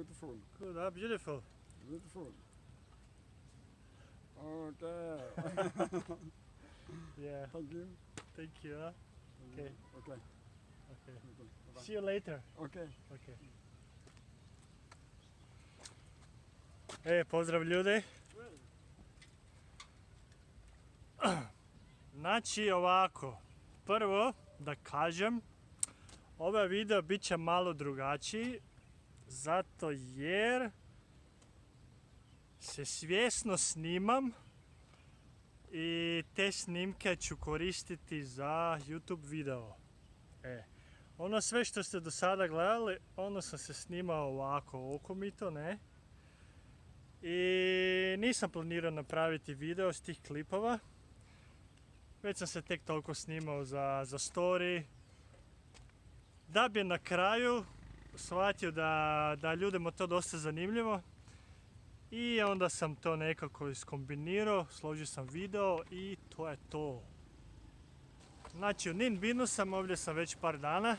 Beautiful. Good, beautiful. Beautiful. Okay. Yeah, Thank you. thank you. Huh? Okay. Okay. Okay. Bye-bye. See you later. Okay. Okay. Pozdrav ljudi. Znači ovako, prvo da kažem, ovaj video bit će malo drugačiji, zato jer se svjesno snimam i te snimke ću koristiti za YouTube video. Ono sve što ste do sada gledali, ono sam se snimao ovako okomito, ne? I nisam planirao napraviti video s tih klipova. Već sam se tek toliko snimao za story. Da bi na kraju shvatio da ljudima to dosta zanimljivo. I onda sam to nekako iskombinirao, složio sam video i to je to. Znači u Ninh Binu sam, ovdje sam već par dana.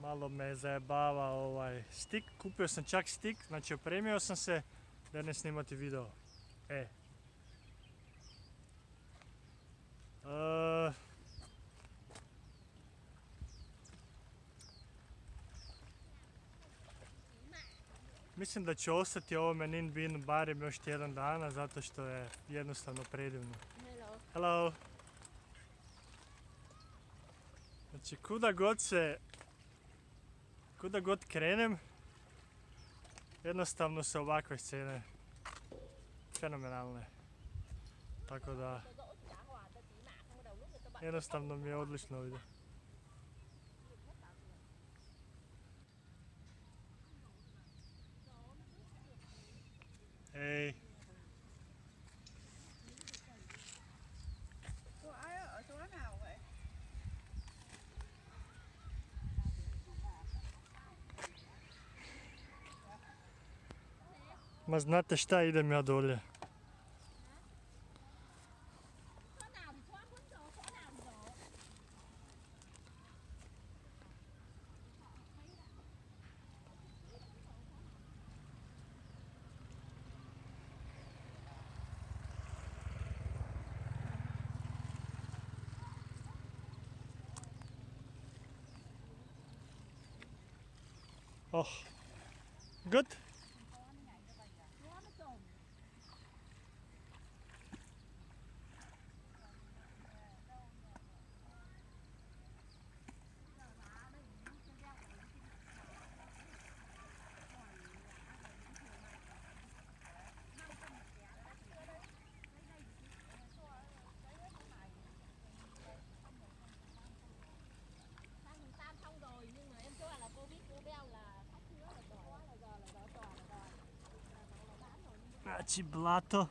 Malo me zajebava ovaj stik, kupio sam čak stik, znači opremio sam se da ne snimati video. Mislim da ću ostati u ovome Ninh Binu barem još tjedan dana, zato što je jednostavno predivno. Hello. Znači kuda god krenem, jednostavno su ovakve scene fenomenalne. Tako da, jednostavno mi je odlično ovdje. Ej. Cô ấy ở chỗ nào vậy? Ma znate šta, idem ja dolje. Oh, good. Nhưng mà em cho là cô biết cô beo là khách khứa là giỏi, là giờ bán rồi. Znači blato.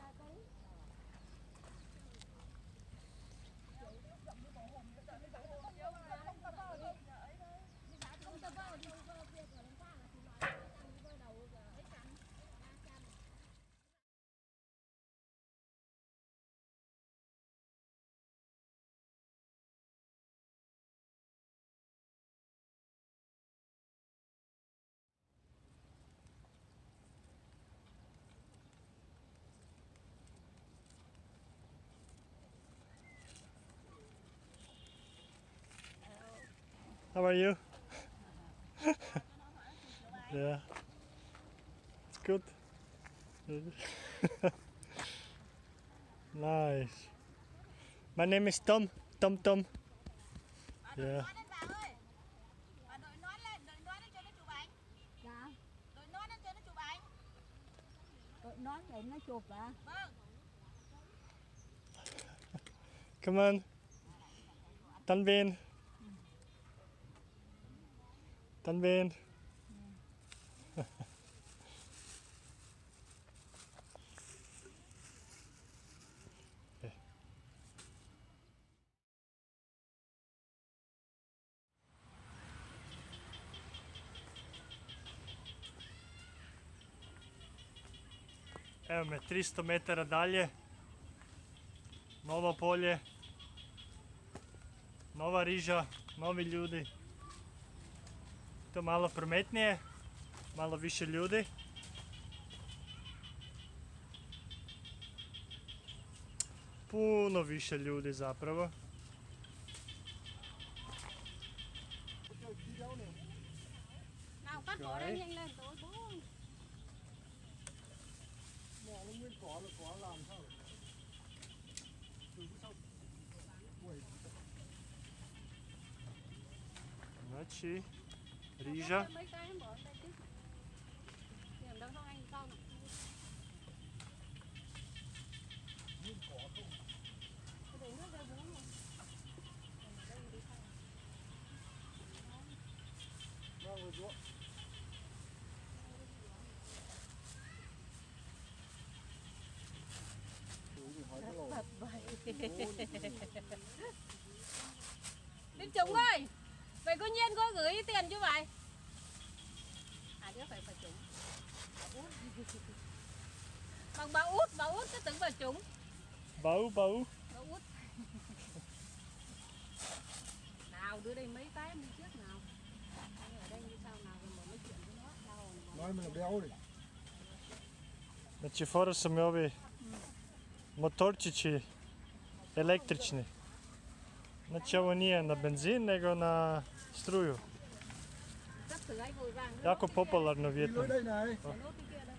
How are you? Yeah. It's good. Nice. My name is Tom. Tom. Yeah. Đội nón để nó chụp à? Vâng. Come on. Tan bên. Tan bên. Evo me, 300 metara dalje, novo polje, nova riža, novi ljudi. To malo prometnije, malo više ljudi. Puno više ljudi zapravo. Nào cắt bỏ đây nhanh lên tối bố. Znači, riža. Mấy cái em bỏ đây chứ. Điểm đâu không anh con. Để nước ra bún rồi. Đây đi sang. Đến Trúng ơi, vậy cô Nhiên có gửi tiền chưa vậy? À chứ phải Trúng. Bằng bà Út cứ tưởng bà Trúng. Bấu. Bà Út. Nào đưa đây mấy cái em đi trước nào. Anh ở đây như sao nào rồi nói chuyện với nó. Nói mình là béo đi. Znači, fora su mi ovi motorčići električni. Znači, ovo nije na benzin, nego na struju. Sắp thử anh vội vàng. Jako popularno u Đi lối Vijetnamu. đây này. Nốt đi kia đây.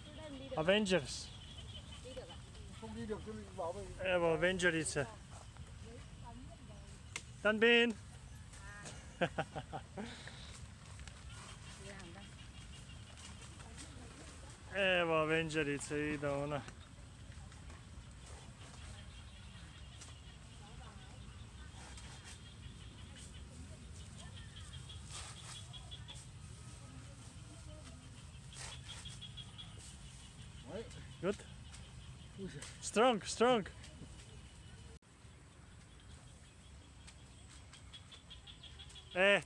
Đưa đây mình đi được. Avengers. Đi được ạ. Không đi được tôi bảo về. Evo, Avengerice. Dan bin. Đi làm đây. Evo, Avengerice ide ona. Đấy. Good. Ui giời. Strong.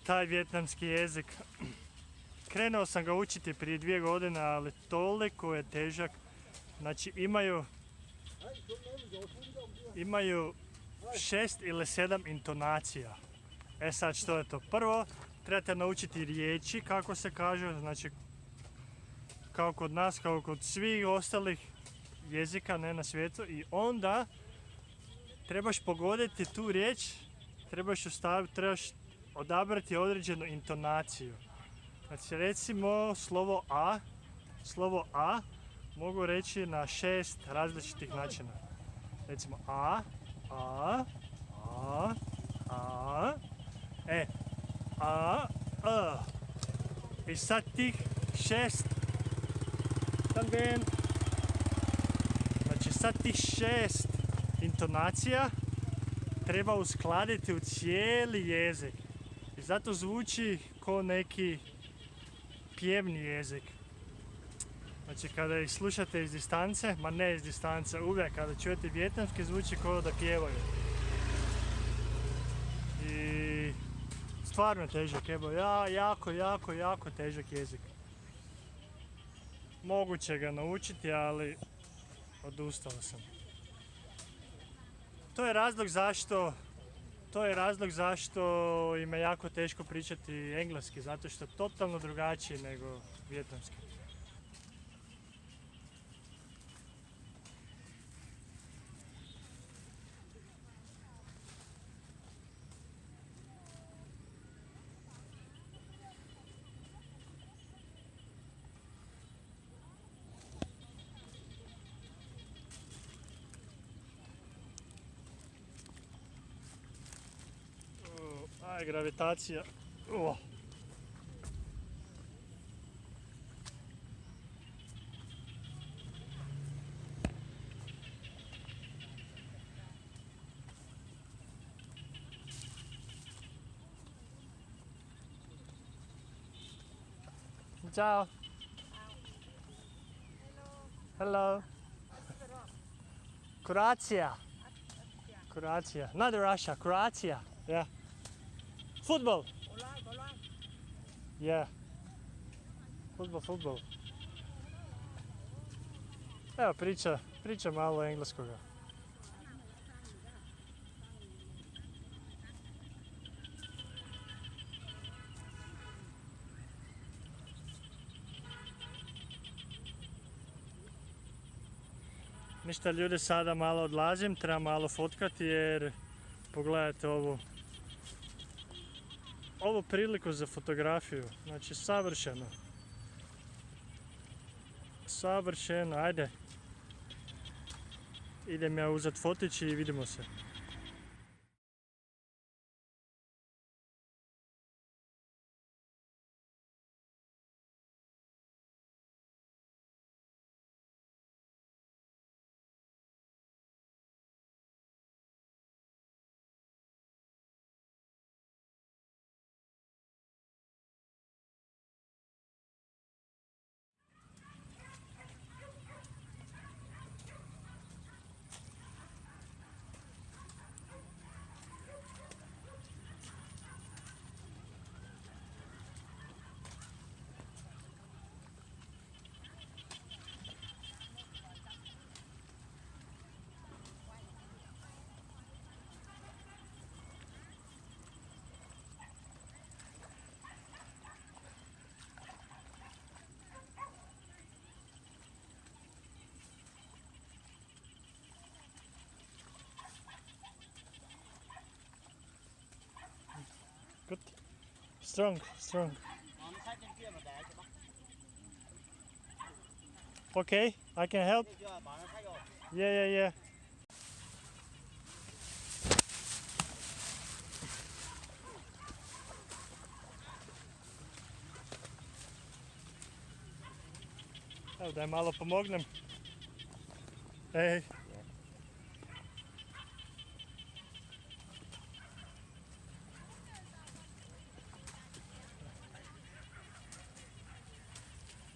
Taj vjetnamski jezik. Krenuo sam ga učiti prije 2 godine, ali toliko je težak. Znači imaju 6 ili 7 intonacija. Sad što je to? Prvo, trebate naučiti riječi kako se kaže, znači kao kod nas, kao kod svih ostalih jezika ne na svijetu, i onda trebaš pogoditi tu riječ, trebaš odabrati određenu intonaciju. Znači recimo slovo A mogu reći na 6 različitih načina. Recimo A, I sad tih 6 Znači sad tih 6 intonacija treba uskladiti u cijeli jezik. I zato zvuči ko neki pjevni jezik. Znači kada ih slušate iz distance, ma ne iz distance, uvijek kada čujete vjetnamski zvuči kao da pjevaju. I stvarno težak, evo jako težak jezik. Moguće ga naučiti, ali odustao sam. To je razlog zašto im je jako teško pričati engleski, zato što je totalno drugačiji nego vjetnamski. Aj, gravitacija. Ciao. Hello. Croatia. Not Russia, Croatia. Yeah. Football. Yeah. Football. Evo priča malo engleskoga. Ništa ljudi, sada malo odlazim, treba malo fotkati jer pogledajte ovu priliku za fotografiju. Znači savršeno. Savršeno, ajde. Idem ja uzeti fotić i vidimo se. Good. Strong, strong. Okay, I can help. Yeah. Evo da je malo pomognem. Ej.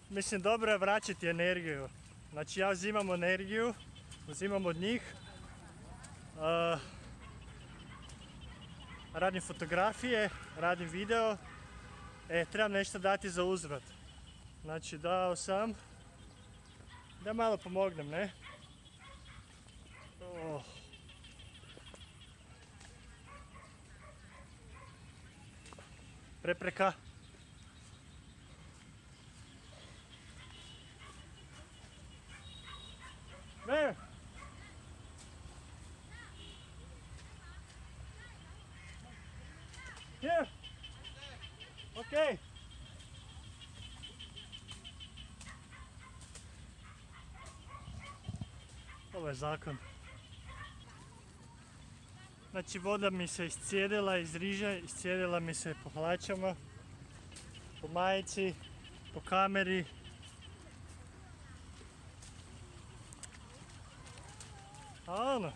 Mislim, dobro je vraćati energiju. Znači ja uzimam energiju, uzimam od njih. Radim fotografije, radim video. Trebam nešto dati za uzvrat. Znači dao sam da malo pomognem, ne? Prepreka. There. Here. Okay. Ovo je zakon. Znači voda mi se iscijedila iz riže, iscijedila mi se po hlačama, po majici, po kameri. A ono,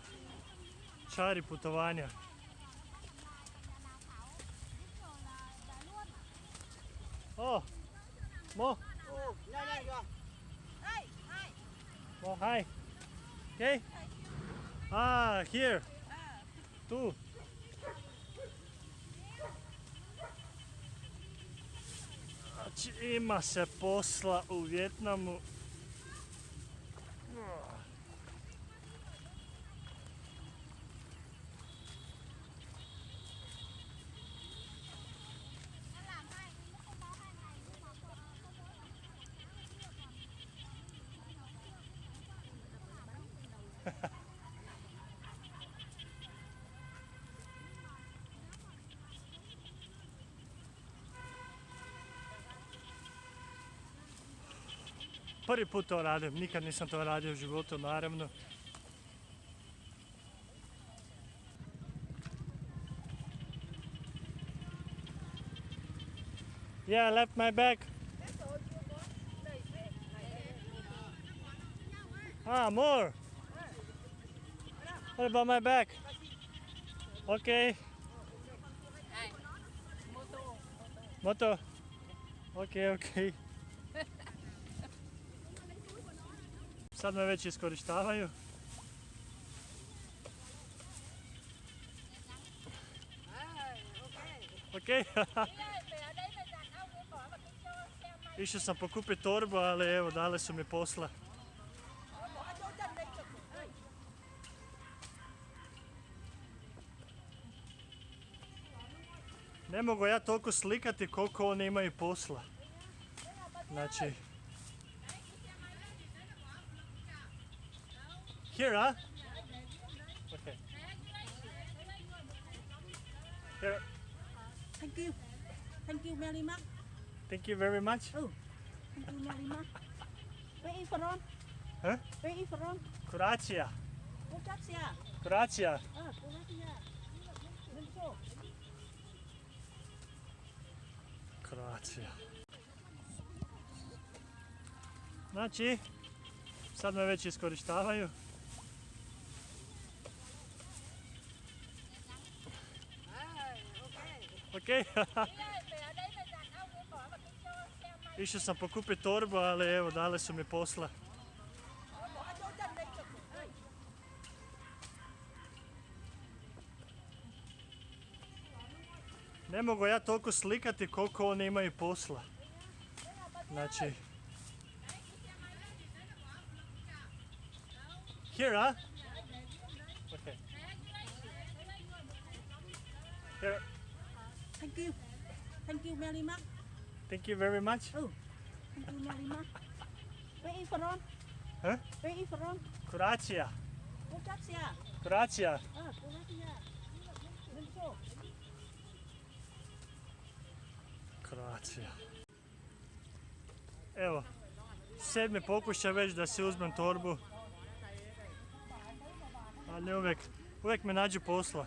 čari putovanja. Oh, Mo. Mo, hi. Okay. Ah, here. Tu. Znači ima se posla u Vijetnamu. Prvi put to radim, nikad nisam to radio u životu, naravno. Yeah, I left my bag. Ah, more. What about my bag? Okay. Moto. Okay. Sad me već iskorištavaju. Ok. Išao sam pokupiti torbu, ali evo, dali su mi posla. Ne mogu ja toliko slikati koliko oni imaju posla. Znači... Here, huh? Okay. Here. Thank you. Thank you very much. Thank you very much. Thank you very much. Where you from? Huh? Where you from? Croatia. Croatia. Croatia. Croatia. Let's Croatia. Znači, sad me već iskorištavaju. Ok. Išao sam pokupiti torbu, ali evo, dali su mi posla. Ne mogu ja toliko slikati koliko oni imaju posla. Znači... Here, huh? Okay. Here. Thank you. Thank you very much. Thank you very much. Thank you very much. Where you from? Huh? Where you from? Croatia. Croatia. Croatia. Croatia. Let's go. Croatia. Evo, 7. pokušaj već da si uzmem torbu. Ali uvijek me nađu posla.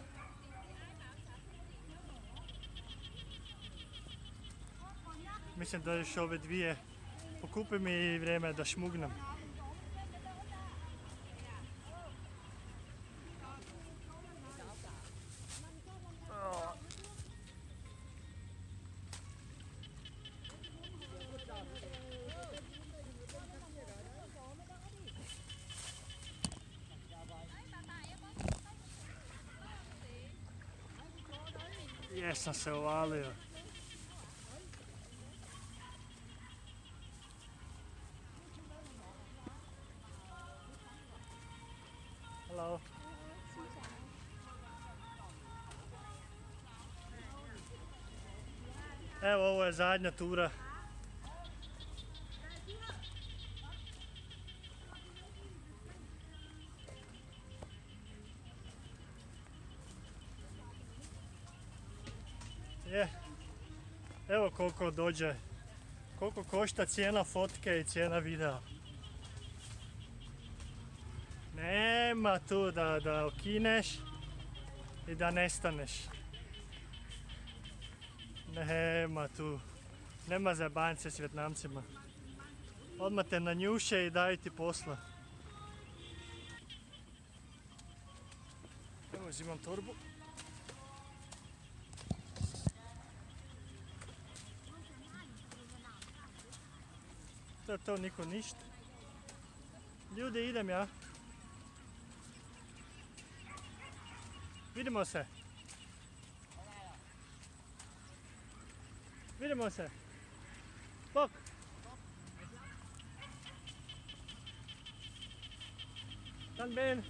Mislim da još ove dvije pokupim i vrijeme je da šmugnem. Jesam se uvalio. Hello. Evo, ovo je zadnja tura. Evo koliko dođe, koliko košta cijena fotke i cijena videa. Nema tu da okineš i da nestaneš. Nema tu, nema zajebance s Vjetnamcima. Odmah te nanjuše i daju ti posla. Evo, uzimam torbu. To niko ništa. Ljudi, idem ja. Vidimo se. Vidimo se. Bok. Dan ben.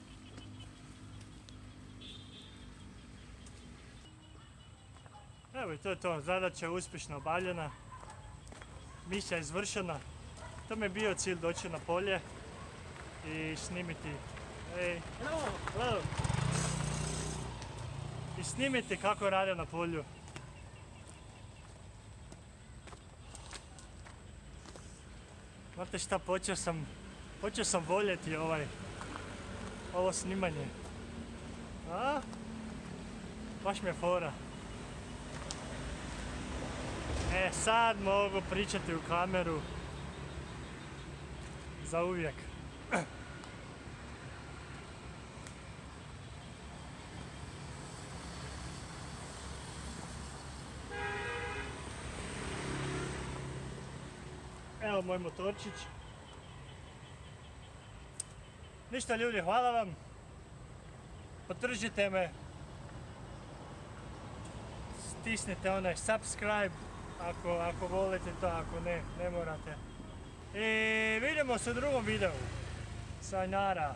Evo i to je to. Zadaća je uspješno obavljena. Misija je izvršena. To mi je bio cilj doći na polje i snimiti. Hey. Hello. I snimiti kako rade na polju. Znate šta, počeo sam voljeti ovo snimanje. A? Baš mi je fora. Sad mogu pričati u kameru. Za uvijek. Evo moj motorčić. Ništa ljudi, hvala vam. Podržite me. Stisnite onaj subscribe ako volite to, ako ne morate. I vidimo se u drugom videu. Sayonara.